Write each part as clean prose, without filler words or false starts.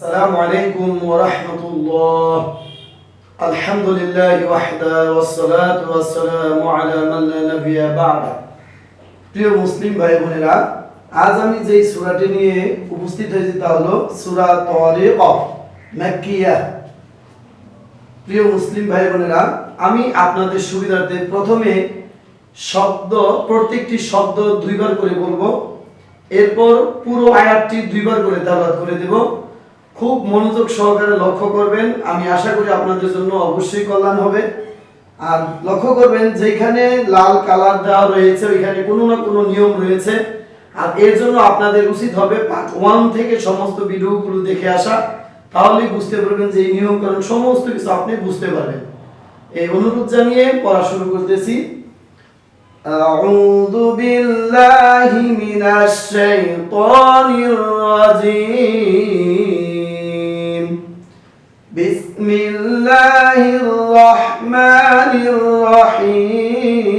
আসসালামু আলাইকুম ওয়া রাহমাতুল্লাহ। আলহামদুলিল্লাহি ওয়াহদা ওয়াসসালাতু ওয়াসসালামু আলা মান লা নাবিয়্যা বা'দা। প্রিয় মুসলিম ভাই বোনেরা, আজ আমি যেই সূরাটি নিয়ে উপস্থিত হয়েছি তা হলো সূরা তারিক মাক্কিয়া। প্রিয় মুসলিম ভাই বোনেরা, আমি আপনাদের সুবিধার্থে প্রথমে প্রত্যেকটি শব্দ দুইবার করে বলবো, এরপর পুরো আয়াতটি দুইবার করে তেলাওয়াত করে দেব। খুব মনোযোগ সহকারে লক্ষ্য করবেন, আমি আশা করি আপনাদের জন্য অবশ্যই কল্যাণ হবে। আর লক্ষ্য করবেন যেখানে লাল কালার দেওয়া রয়েছে ওইখানে কোনো না কোনো নিয়ম রয়েছে, আর এর জন্য আপনাদের উচিত হবে পার্ট 1 থেকে সমস্ত ভিডিওগুলো দেখে আসা, তাহলেই বুঝতে পারবেন যে এই নিয়ম কারণ সমস্ত কিছু আপনি বুঝতে পারবেন। এই অনুরোধ জানিয়ে পড়া শুরু করতেছি। أعوذ بالله من الشيطان الرجيم. بسم الله الرحمن الرحيم.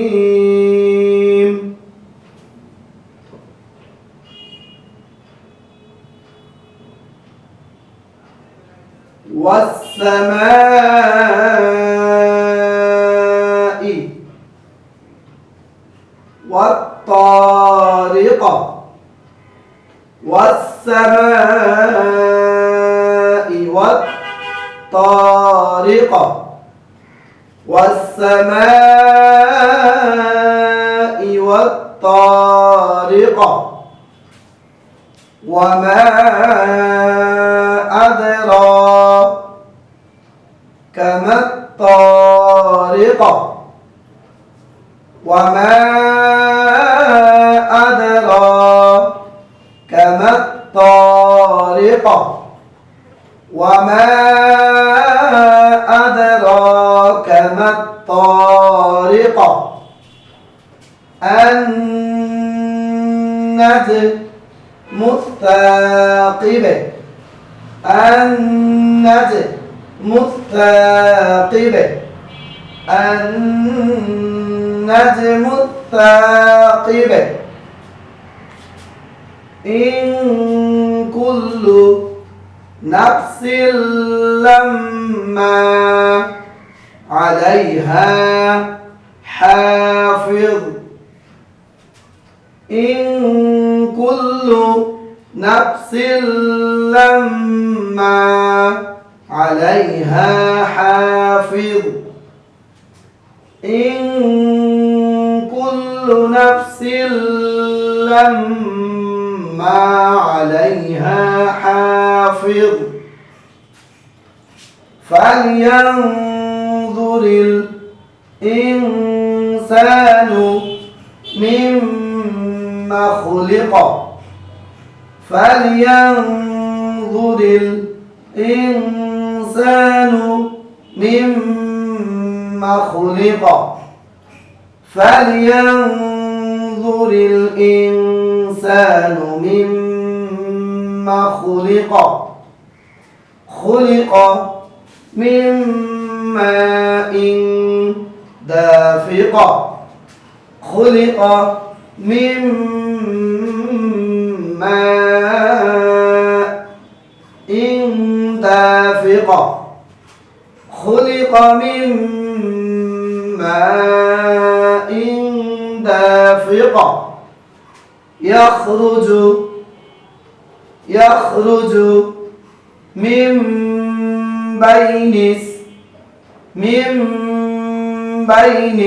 والطارق والسماء والطارق والسماء والطارق وما أدراك ما الطارق وما أدراك ما الطارق وما أدراك ما الطارق النجم الثاقب النجم الثاقب النجم الثاقب إن كل نفس لما عليها حافظ إن كل نفس لما عليها حافظ إن كل نفس لما عليها حافظ فلينظر الإنسان مما خلق فلينظر الإنسان مما خلق فلينظر الإنسان مما خلق خلق من ماء دافق خلق من ماء دافق خلق من ماء دافق يخرج من بين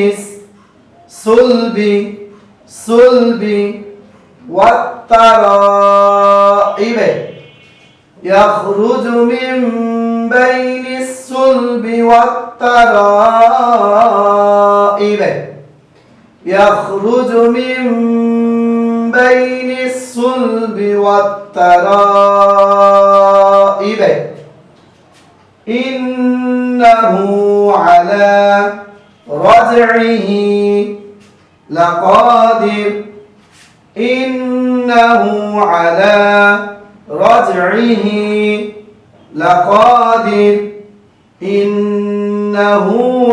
الصلب والترائب يخرج من بين الصلب والترائب يخرج من بين الصلب والترائب إنه على رجعه لقادر إنه على رجعه لقادر إنه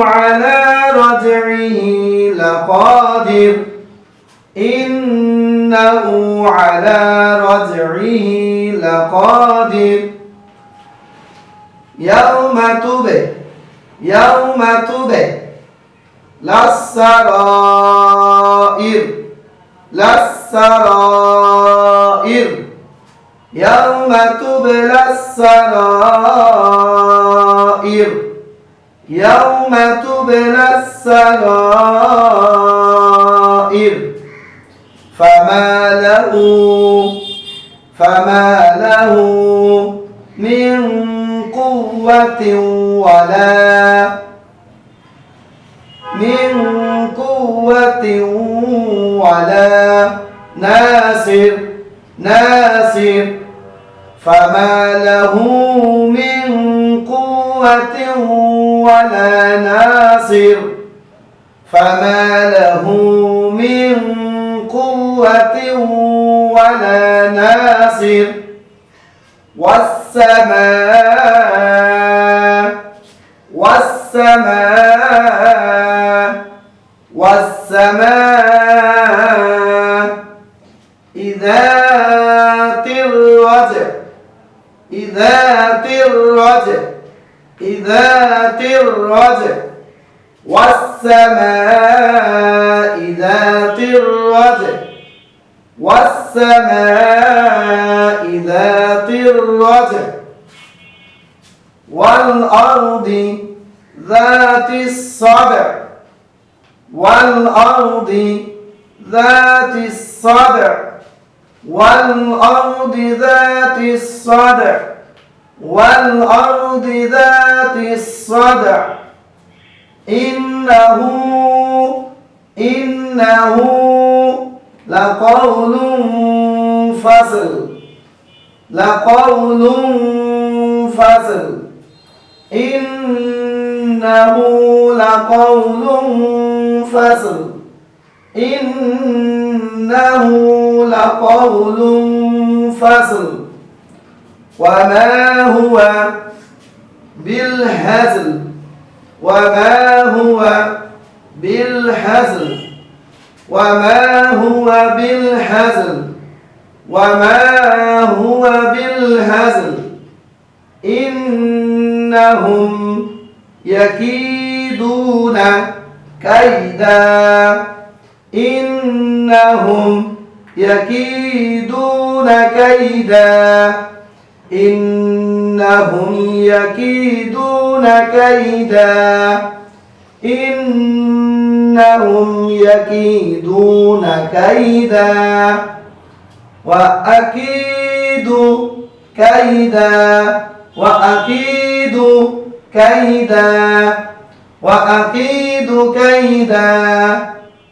على رجعه لقادر إنه على رجعه لقادر ইয়াউমা তুবে লাসসারাইর ইয়াউমা তুবলাস সারাইর ইয়াউমা তুবলাস সারাইর فما له من قوة ولا ناصر فما له من قوة ولا ناصر فما له من قوة ولا ناصر والسماء ذات الرجع والسماء ذات الرجع والأرض ذات الصدع والأرض ذات الصدع إنه لقول فصل إنه لقول فصل وما هو بالهزل إنهم يكيدون كيدا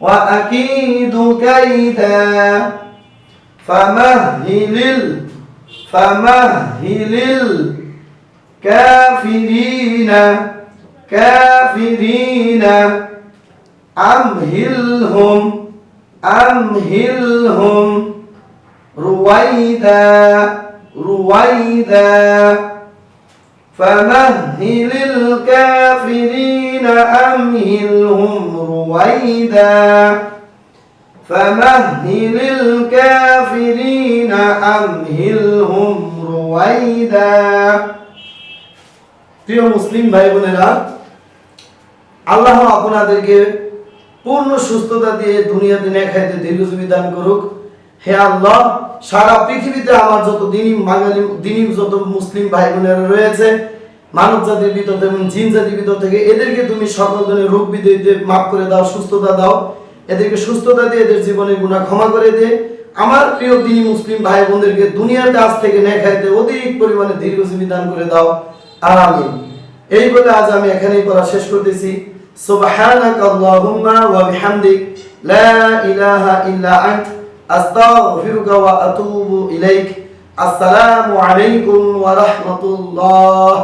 وأكيد كيدا فمهل الكافرين أمهلهم رويدا فمهل الكافرين أمهلهم رويدا প্রিয় মুসলিম ভাই বোনেরা, আল্লাহ আপনাদেরকে পূর্ণ সুস্থতা দিয়ে দুনিয়াতে নেখাইতে দীর্ঘজীবী দান করুক। হে আল্লাহ, সারা পৃথিবীতে আমার যত দিনী যত মুসলিম ভাই বোনেরা রয়েছে, মানব জাতির ভিতর এবং জিন জাতির ভিতর থেকে এদেরকে তুমি সকল ধরনের রোগ বিধিতে মাফ করে দাও, সুস্থতা দাও, এদেরকে সুস্থতা দিয়ে এদের জীবনের গুনাহ ক্ষমা করে দে। আমার প্রিয় দিনী মুসলিম ভাই বোনদেরকে দুনিয়াতে আজ থেকে নেখাইতে অধিক পরিমাণে দীর্ঘজীবী দান করে দাও, আমিন। এই বলে আজ আমি এখানেই পড়া শেষ করতেছি। সুবহানাকা আল্লাহুম্মা ওয়া বিহামদিক লা ইলাহা ইল্লা আনতা আস্তাগফিরুকা ওয়া আতুবু ইলাইক। আসসালামু আলাইকুম ওয়া রাহমাতুল্লাহ।